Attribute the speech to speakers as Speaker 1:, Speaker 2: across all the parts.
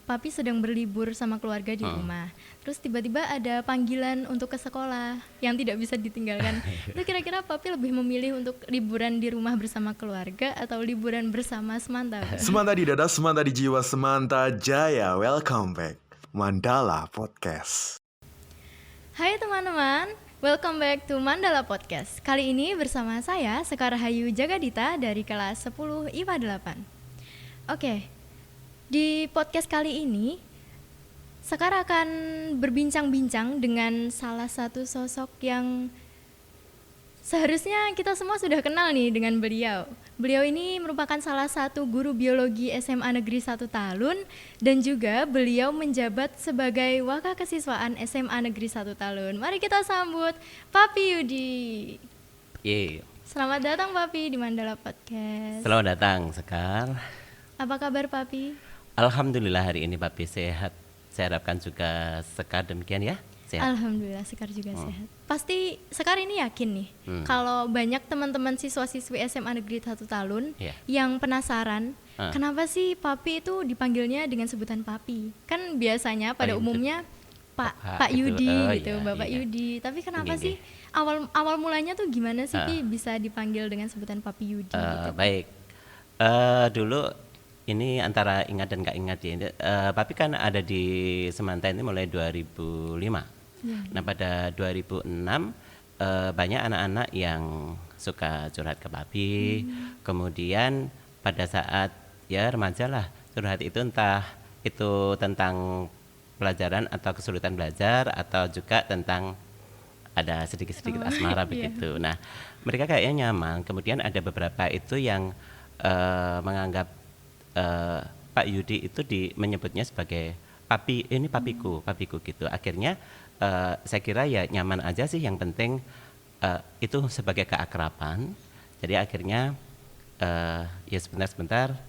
Speaker 1: Papi sedang berlibur sama keluarga di rumah. Terus tiba-tiba ada panggilan untuk ke sekolah yang tidak bisa ditinggalkan. Itu kira-kira Papi lebih memilih untuk liburan di rumah bersama keluarga atau liburan bersama semanta?
Speaker 2: Semanta di dada, semanta di jiwa, semanta jaya. Welcome back Mandala Podcast.
Speaker 1: Hai teman-teman, welcome back to Mandala Podcast. Kali ini bersama saya Sekar Hayu Jagadita dari kelas 10 IPA 8. Oke, di podcast kali ini Sekar akan berbincang-bincang dengan salah satu sosok yang seharusnya kita semua sudah kenal nih dengan beliau. Beliau ini merupakan salah satu guru biologi SMA Negeri 1 Talun dan juga beliau menjabat sebagai Wakakesiswaan SMA Negeri 1 Talun. Mari kita sambut Papi Yudi. Selamat datang Papi di Mandala Podcast.
Speaker 3: Selamat datang Sekar.
Speaker 1: Apa kabar Papi?
Speaker 3: Alhamdulillah hari ini Papi sehat. Saya harapkan juga Sekar demikian ya. Sehat.
Speaker 1: Alhamdulillah Sekar juga sehat. Pasti Sekar ini yakin nih kalau banyak teman-teman siswa-siswi SMA Negeri 1 Talun yang penasaran kenapa sih Papi itu dipanggilnya dengan sebutan Papi. Kan biasanya pada umumnya Pak Yudi gitu, Bapak Yudi. Tapi kenapa sih awal mulanya tuh gimana sih Pi bisa dipanggil dengan sebutan Papi Yudi gitu?
Speaker 3: Baik. Dulu ini antara ingat dan gak ingat ya. Papi kan ada di Semanta ini mulai 2005. Nah pada 2006 banyak anak-anak yang suka curhat ke Papi. Kemudian pada saat ya remaja lah, curhat itu entah itu tentang pelajaran atau kesulitan belajar atau juga tentang ada sedikit-sedikit asmara begitu. Nah mereka kayaknya nyaman. Kemudian ada beberapa itu yang menganggap Pak Yudi itu menyebutnya sebagai Papi, ini papiku gitu. Akhirnya saya kira ya nyaman aja sih, yang penting itu sebagai keakraban. Jadi akhirnya ya sebentar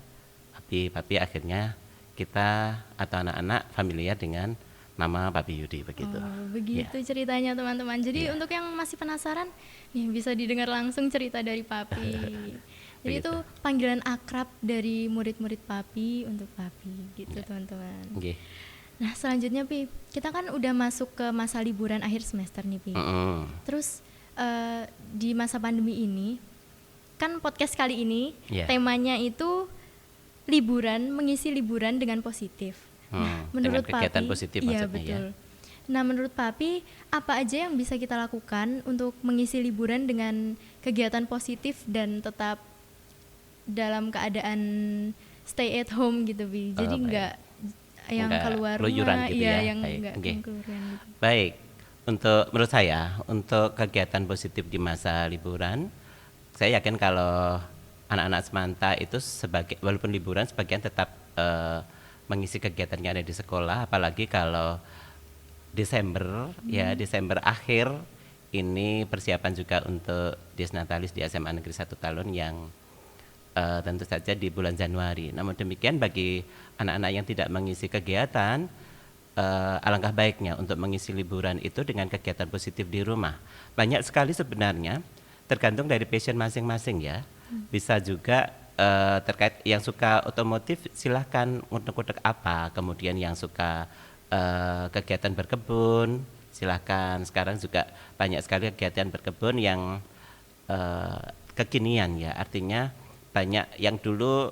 Speaker 3: papi akhirnya kita atau anak-anak familiar dengan nama Papi Yudi begitu.
Speaker 1: Begitu ceritanya teman-teman. Jadi untuk yang masih penasaran nih bisa didengar langsung cerita dari Papi. Jadi itu panggilan akrab dari murid-murid Papi untuk Papi gitu teman-teman. Nah selanjutnya Pi, kita kan udah masuk ke masa liburan akhir semester nih Pi. Terus di masa pandemi ini, kan podcast kali ini temanya itu liburan, mengisi liburan dengan positif. Nah menurut
Speaker 3: dengan kegiatan
Speaker 1: Papi,
Speaker 3: positif
Speaker 1: iya
Speaker 3: maksudnya
Speaker 1: betul.
Speaker 3: ya.
Speaker 1: Nah menurut Papi, apa aja yang bisa kita lakukan untuk mengisi liburan dengan kegiatan positif dan tetap dalam keadaan stay at home gitu Pi. Jadi enggak yang keluar rumah,
Speaker 3: gitu ya.
Speaker 1: yang enggak keluaran gitu.
Speaker 3: Baik, menurut saya untuk kegiatan positif di masa liburan, saya yakin kalau anak-anak Semanta itu walaupun liburan sebagian tetap mengisi kegiatan yang ada di sekolah, apalagi kalau Desember Desember akhir ini persiapan juga untuk Disnatalis di SMA Negeri 1 Talun yang tentu saja di bulan Januari. Namun demikian bagi anak-anak yang tidak mengisi kegiatan, alangkah baiknya untuk mengisi liburan itu dengan kegiatan positif di rumah. Banyak sekali sebenarnya, tergantung dari passion masing-masing ya. Bisa juga terkait yang suka otomotif silahkan ngutek-ngutek apa, kemudian yang suka kegiatan berkebun silahkan. Sekarang juga banyak sekali kegiatan berkebun yang kekinian ya, artinya banyak yang dulu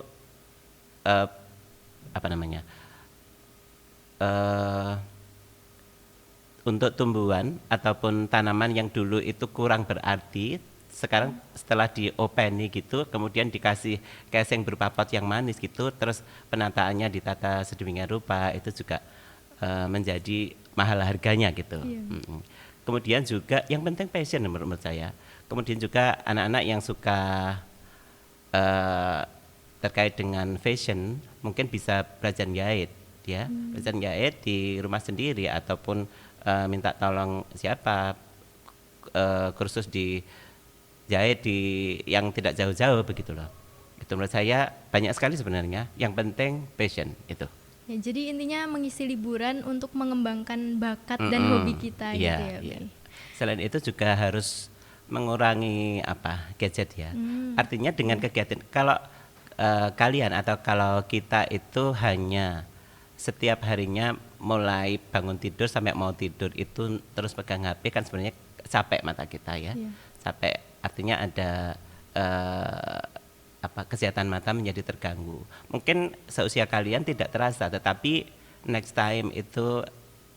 Speaker 3: untuk tumbuhan ataupun tanaman yang dulu itu kurang berarti, sekarang setelah diopeni gitu, kemudian dikasih casing berupa pot yang manis gitu, terus penataannya ditata sedemikian rupa, itu juga menjadi mahal harganya gitu. Kemudian juga yang penting passion menurut saya. Kemudian juga anak-anak yang suka terkait dengan fashion mungkin bisa belajar jahit ya, belajar jahit di rumah sendiri ataupun minta tolong siapa kursus di jahit yang tidak jauh-jauh begitu loh. Itu menurut saya banyak sekali sebenarnya, yang penting passion itu.
Speaker 1: Ya, jadi intinya mengisi liburan untuk mengembangkan bakat dan hobi kita gitu ya.
Speaker 3: Selain itu juga harus mengurangi gadget ya. Artinya dengan kegiatan, kalau kalian atau kalau kita itu hanya setiap harinya mulai bangun tidur sampai mau tidur itu terus pegang HP kan sebenarnya capek mata kita ya.
Speaker 1: Iya.
Speaker 3: Capek artinya ada kesehatan mata menjadi terganggu. Mungkin seusia kalian tidak terasa, tetapi next time itu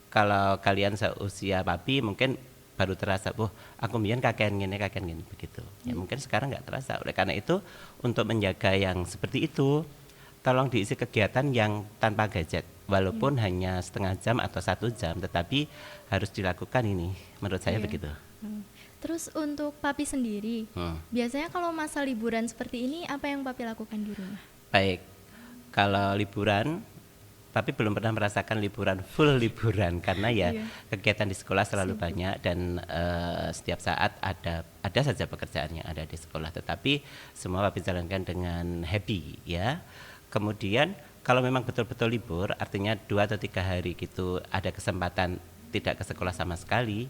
Speaker 3: kalau kalian seusia Papi mungkin baru terasa, aku mbiyen kakean gini begitu. Ya mungkin sekarang nggak terasa. Oleh karena itu untuk menjaga yang seperti itu, tolong diisi kegiatan yang tanpa gadget, walaupun hanya setengah jam atau 1 jam, tetapi harus dilakukan ini. Menurut saya
Speaker 1: Iya.
Speaker 3: begitu.
Speaker 1: Terus untuk Papi sendiri, biasanya kalau masa liburan seperti ini apa yang Papi lakukan di rumah?
Speaker 3: Baik, kalau liburan, Papi belum pernah merasakan liburan full liburan karena ya
Speaker 1: Iya.
Speaker 3: kegiatan di sekolah selalu banyak dan setiap saat ada saja pekerjaan yang ada di sekolah. Tetapi semua Papi jalankan dengan happy ya. Kemudian kalau memang betul-betul libur, artinya 2 atau 3 hari gitu ada kesempatan tidak ke sekolah sama sekali,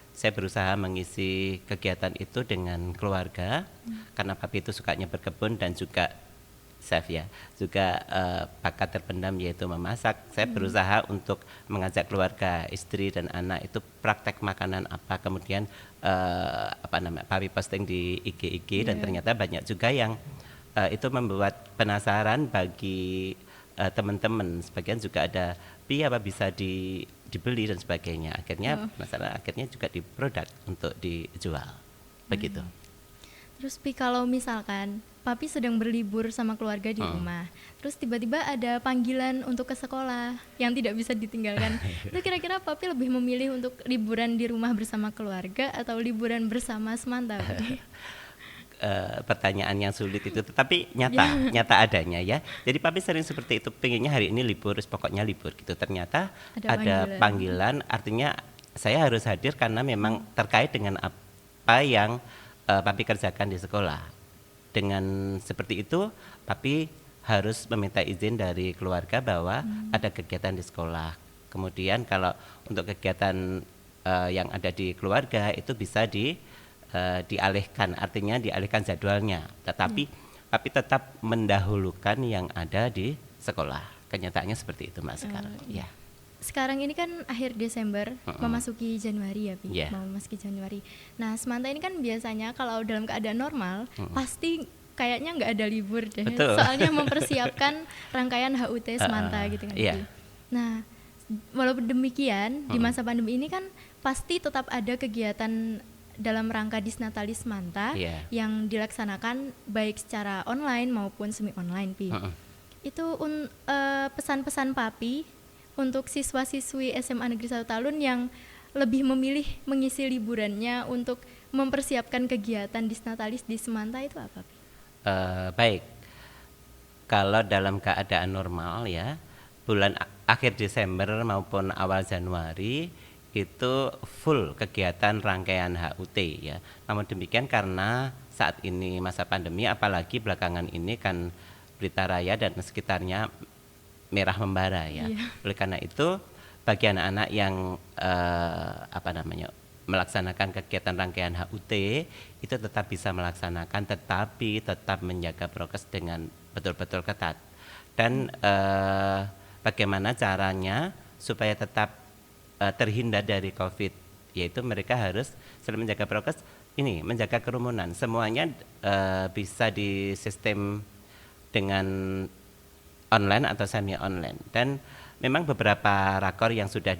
Speaker 3: saya berusaha mengisi kegiatan itu dengan keluarga karena Papi itu sukanya berkebun dan juga chef ya, juga bakat terpendam yaitu memasak. Saya berusaha untuk mengajak keluarga, istri dan anak itu praktek makanan apa, kemudian Papi posting di IG dan ternyata banyak juga yang itu membuat penasaran bagi teman-teman. Sebagian juga ada apa bisa dibeli dan sebagainya. Akhirnya juga diproduk untuk dijual. Begitu.
Speaker 1: Terus Pi, kalau misalkan Papi sedang berlibur sama keluarga di rumah, terus tiba-tiba ada panggilan untuk ke sekolah yang tidak bisa ditinggalkan, itu kira-kira Papi lebih memilih untuk liburan di rumah bersama keluarga atau liburan bersama semanta?
Speaker 3: Pertanyaan yang sulit itu, tetapi nyata adanya ya. Jadi Papi sering seperti itu, pengennya hari ini libur, pokoknya libur gitu. Ternyata ada panggilan, artinya saya harus hadir karena memang terkait dengan apa yang Papi kerjakan di sekolah. Dengan seperti itu, Papi harus meminta izin dari keluarga bahwa ada kegiatan di sekolah. Kemudian kalau untuk kegiatan yang ada di keluarga itu bisa dialihkan, artinya dialihkan jadwalnya. Tetapi Papi tetap mendahulukan yang ada di sekolah. Kenyataannya seperti itu Mas sekarang. Ya.
Speaker 1: Sekarang ini kan akhir Desember, memasuki Januari ya, Pi.
Speaker 3: Yeah.
Speaker 1: Mau memasuki Januari. Nah, semanta ini kan biasanya kalau dalam keadaan normal, pasti kayaknya nggak ada libur deh.
Speaker 3: Betul.
Speaker 1: Soalnya mempersiapkan rangkaian HUT semanta gitu kan.
Speaker 3: Iya.
Speaker 1: Pi. Nah, walaupun demikian, di masa pandemi ini kan pasti tetap ada kegiatan dalam rangka Disnatalis Semanta yang dilaksanakan baik secara online maupun semi online, Pi. Itu pesan-pesan Papi untuk siswa-siswi SMA Negeri 1 Talun yang lebih memilih mengisi liburannya untuk mempersiapkan kegiatan Disnatalis di Semanta itu apa, Pi?
Speaker 3: Baik, kalau dalam keadaan normal ya, bulan akhir Desember maupun awal Januari itu full kegiatan rangkaian HUT ya. Namun demikian karena saat ini masa pandemi, apalagi belakangan ini kan Blitaraya dan sekitarnya merah membara ya. Oleh karena itu bagi anak-anak yang melaksanakan kegiatan rangkaian HUT itu tetap bisa melaksanakan, tetapi tetap menjaga prokes dengan betul-betul ketat. Dan bagaimana caranya supaya tetap terhindar dari COVID, yaitu mereka harus selalu menjaga prokes, menjaga kerumunan. Semuanya bisa di sistem dengan online atau semi online. Dan memang beberapa rakor yang sudah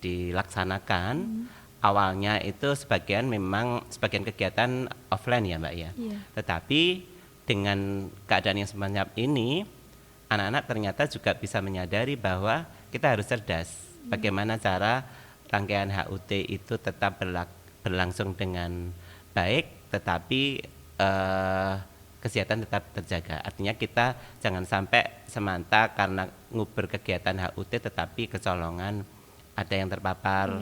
Speaker 3: dilaksanakan awalnya itu sebagian kegiatan offline ya Mbak ya. Tetapi dengan keadaan yang semacam ini, anak-anak ternyata juga bisa menyadari bahwa kita harus cerdas. Bagaimana cara rangkaian HUT itu tetap berlangsung dengan baik, tetapi kesehatan tetap terjaga. Artinya kita jangan sampai semata karena nguber kegiatan HUT tetapi kecolongan ada yang terpapar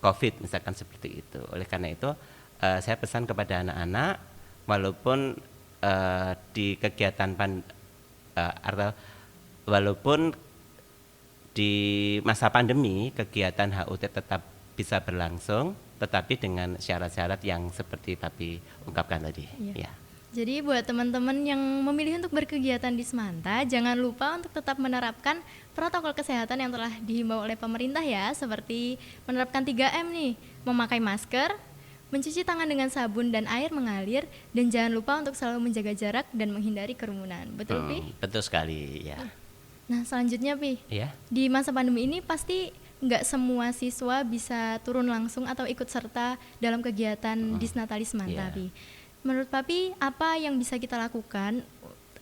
Speaker 3: COVID misalkan seperti itu. Oleh karena itu saya pesan kepada anak-anak, walaupun di kegiatan walaupun di masa pandemi kegiatan HUT tetap bisa berlangsung, tetapi dengan syarat-syarat yang seperti Papi ungkapkan tadi. Ya.
Speaker 1: Jadi buat teman-teman yang memilih untuk berkegiatan di Semanta, jangan lupa untuk tetap menerapkan protokol kesehatan yang telah dihimbau oleh pemerintah ya, seperti menerapkan 3M nih, memakai masker, mencuci tangan dengan sabun dan air mengalir, dan jangan lupa untuk selalu menjaga jarak dan menghindari kerumunan. Betul, Pi?
Speaker 3: Betul sekali ya.
Speaker 1: Nah, selanjutnya, Pi,
Speaker 3: Ya.
Speaker 1: di masa pandemi ini pasti nggak semua siswa bisa turun langsung atau ikut serta dalam kegiatan Disnatalis Semanta,
Speaker 3: Iya.
Speaker 1: Pi. Menurut Papi, apa yang bisa kita lakukan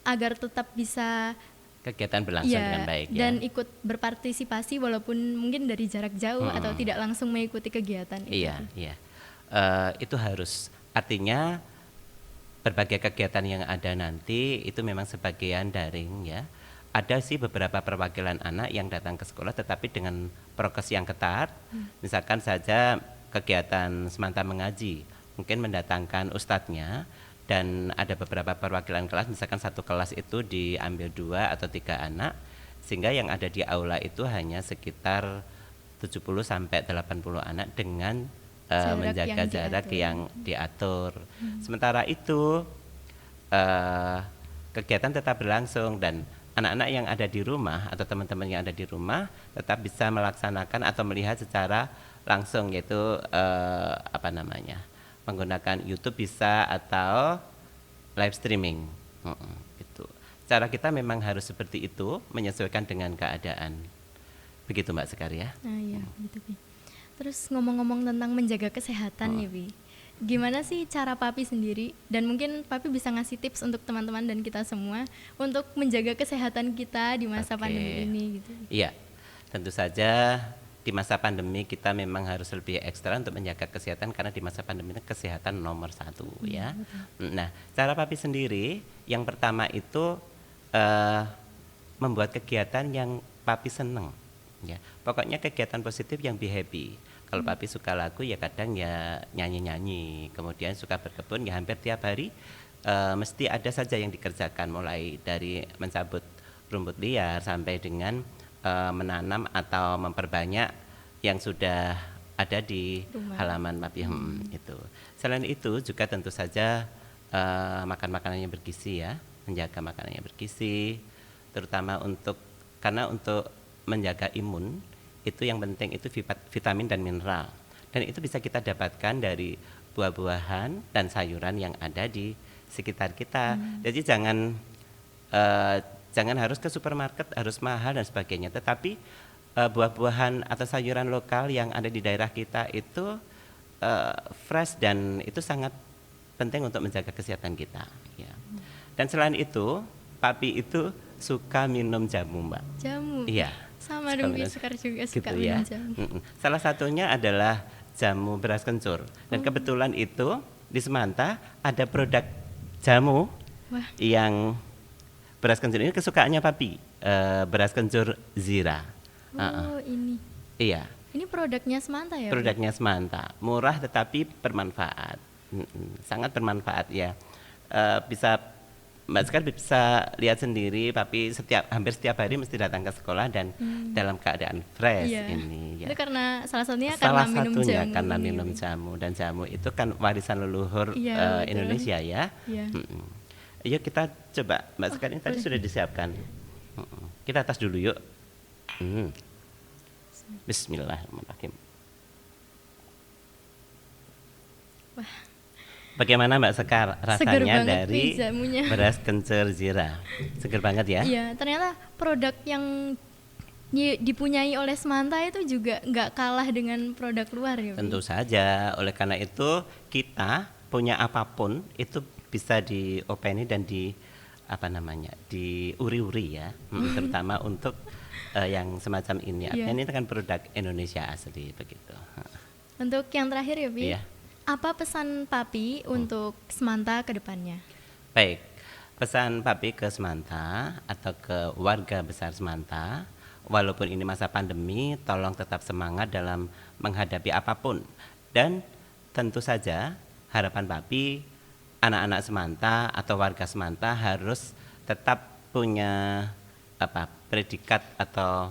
Speaker 1: agar tetap bisa
Speaker 3: Kegiatan berlangsung dengan baik ya.
Speaker 1: dan ikut berpartisipasi walaupun mungkin dari jarak jauh atau tidak langsung mengikuti kegiatan itu?
Speaker 3: Iya, iya. Itu harus, artinya berbagai kegiatan yang ada nanti itu memang sebagian daring ya. Ada sih beberapa perwakilan anak yang datang ke sekolah tetapi dengan prokes yang ketat. Misalkan saja kegiatan Semanta mengaji, mungkin mendatangkan ustadznya, dan ada beberapa perwakilan kelas, misalkan satu kelas itu diambil 2 atau 3 anak, sehingga yang ada di aula itu hanya sekitar 70 sampai 80 anak dengan
Speaker 1: Jarak
Speaker 3: menjaga
Speaker 1: yang
Speaker 3: jarak
Speaker 1: diatur.
Speaker 3: yang diatur. Sementara itu kegiatan tetap berlangsung dan anak-anak yang ada di rumah atau teman-teman yang ada di rumah tetap bisa melaksanakan atau melihat secara langsung, yaitu menggunakan YouTube bisa atau live streaming. Gitu. Cara kita memang harus seperti itu, menyesuaikan dengan keadaan. Begitu Mbak Sekar ya.
Speaker 1: Nah, iya, gitu, Pi. Terus ngomong-ngomong tentang menjaga kesehatan nih, Pi. Gimana sih cara Papi sendiri, dan mungkin Papi bisa ngasih tips untuk teman-teman dan kita semua untuk menjaga kesehatan kita di masa
Speaker 3: Oke.
Speaker 1: pandemi ini gitu.
Speaker 3: Iya, tentu saja di masa pandemi kita memang harus lebih ekstra untuk menjaga kesehatan, karena di masa pandemi ini kesehatan nomor 1 ya. Nah, cara Papi sendiri yang pertama itu membuat kegiatan yang Papi seneng ya. Pokoknya kegiatan positif yang be happy. Kalau Papi suka lagu ya kadang ya nyanyi-nyanyi, kemudian suka berkebun ya hampir tiap hari mesti ada saja yang dikerjakan, mulai dari mencabut rumput liar sampai dengan menanam atau memperbanyak yang sudah ada di
Speaker 1: Rumah.
Speaker 3: halaman Papi. Itu. Selain itu juga tentu saja makan makanan yang bergizi ya, menjaga makanan yang bergizi, terutama karena untuk menjaga imun itu yang penting itu vitamin dan mineral, dan itu bisa kita dapatkan dari buah-buahan dan sayuran yang ada di sekitar kita. Jadi jangan harus ke supermarket, harus mahal dan sebagainya, tetapi buah-buahan atau sayuran lokal yang ada di daerah kita itu fresh, dan itu sangat penting untuk menjaga kesehatan kita ya. Dan selain itu Papi itu suka minum jamu Mbak.
Speaker 1: Jamu.
Speaker 3: Iya.
Speaker 1: Sama
Speaker 3: Suka
Speaker 1: dong,
Speaker 3: minum-
Speaker 1: Pi, Sekar juga suka
Speaker 3: gitu
Speaker 1: minum
Speaker 3: ya.
Speaker 1: jamu.
Speaker 3: Salah satunya adalah jamu beras kencur, dan kebetulan itu di Semanta ada produk jamu
Speaker 1: Wah.
Speaker 3: yang beras kencur ini kesukaannya Papi, beras kencur Zira.
Speaker 1: Oh, ini.
Speaker 3: Iya,
Speaker 1: Ini produknya Semanta ya, Pi?
Speaker 3: produknya Semanta, murah tetapi bermanfaat. Sangat bermanfaat ya. Bisa Mbak Sekar bisa lihat sendiri, Papi hampir setiap hari mesti datang ke sekolah dan dalam keadaan fresh
Speaker 1: Iya.
Speaker 3: ini ya.
Speaker 1: Itu karena salah satunya
Speaker 3: Salah
Speaker 1: karena minum
Speaker 3: satunya
Speaker 1: jamu
Speaker 3: karena
Speaker 1: ini,
Speaker 3: minum
Speaker 1: Pi.
Speaker 3: jamu, dan jamu itu kan warisan leluhur
Speaker 1: Iya, betul.
Speaker 3: Indonesia ya.
Speaker 1: Iya.
Speaker 3: Yuk kita coba, Mbak Sekar ini tadi
Speaker 1: boleh.
Speaker 3: sudah disiapkan. Kita tas dulu yuk. Bismillahirrahmanirrahim.
Speaker 1: Wah.
Speaker 3: Bagaimana Mbak Sekar
Speaker 1: Seger
Speaker 3: rasanya
Speaker 1: banget
Speaker 3: dari
Speaker 1: nih jamunya.
Speaker 3: beras kencur Zira? Seger banget ya?
Speaker 1: Iya, ternyata produk yang dipunyai oleh Semanta itu juga nggak kalah dengan produk luar ya, Pi?
Speaker 3: Tentu saja. Oleh karena itu kita punya apapun itu bisa diopeni dan diuri-uri ya. Terutama untuk yang semacam ini.
Speaker 1: Iya.
Speaker 3: Artinya ini kan produk Indonesia asli begitu.
Speaker 1: Untuk yang terakhir ya, Pi.
Speaker 3: Iya.
Speaker 1: Apa pesan Papi untuk Semanta ke depannya?
Speaker 3: Baik, pesan Papi ke Semanta atau ke warga besar Semanta, walaupun ini masa pandemi, tolong tetap semangat dalam menghadapi apapun. Dan tentu saja harapan Papi, anak-anak Semanta atau warga Semanta harus tetap punya predikat atau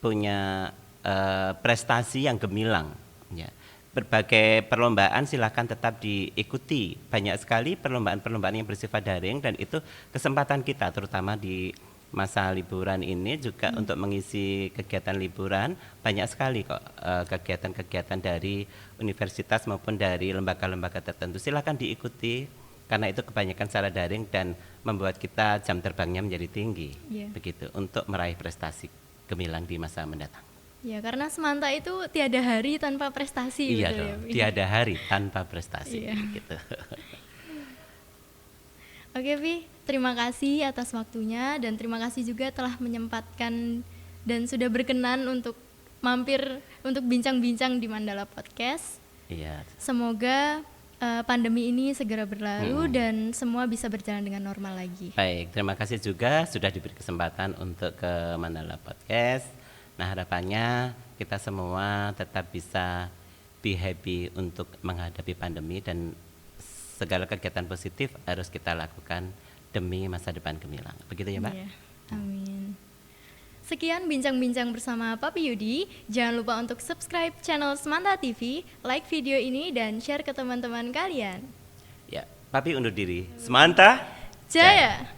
Speaker 3: punya prestasi yang gemilang ya. berbagai perlombaan silahkan tetap diikuti. Banyak sekali perlombaan-perlombaan yang bersifat daring dan itu kesempatan kita terutama di masa liburan ini juga untuk mengisi kegiatan liburan. Banyak sekali kok kegiatan-kegiatan dari universitas maupun dari lembaga-lembaga tertentu. Silahkan diikuti karena itu kebanyakan secara daring dan membuat kita jam terbangnya menjadi tinggi. Begitu untuk meraih prestasi gemilang di masa mendatang.
Speaker 1: Ya, karena Semanta itu tiada hari tanpa prestasi.
Speaker 3: Iya
Speaker 1: betul
Speaker 3: dong,
Speaker 1: ya?
Speaker 3: tiada hari tanpa prestasi.
Speaker 1: Iya.
Speaker 3: Gitu.
Speaker 1: Oke Vi, terima kasih atas waktunya dan terima kasih juga telah menyempatkan dan sudah berkenan untuk mampir untuk bincang-bincang di Mandala Podcast.
Speaker 3: Iya.
Speaker 1: Semoga pandemi ini segera berlalu dan semua bisa berjalan dengan normal lagi.
Speaker 3: Baik, terima kasih juga sudah diberi kesempatan untuk ke Mandala Podcast. Nah, harapannya kita semua tetap bisa be happy untuk menghadapi pandemi dan segala kegiatan positif harus kita lakukan demi masa depan gemilang. Begitu ya, Mbak?
Speaker 1: Iya, amin. Sekian bincang-bincang bersama Papi Yudi. Jangan lupa untuk subscribe channel Semanta TV, like video ini dan share ke teman-teman kalian.
Speaker 3: Ya, Papi undur diri. Semanta
Speaker 1: Jaya!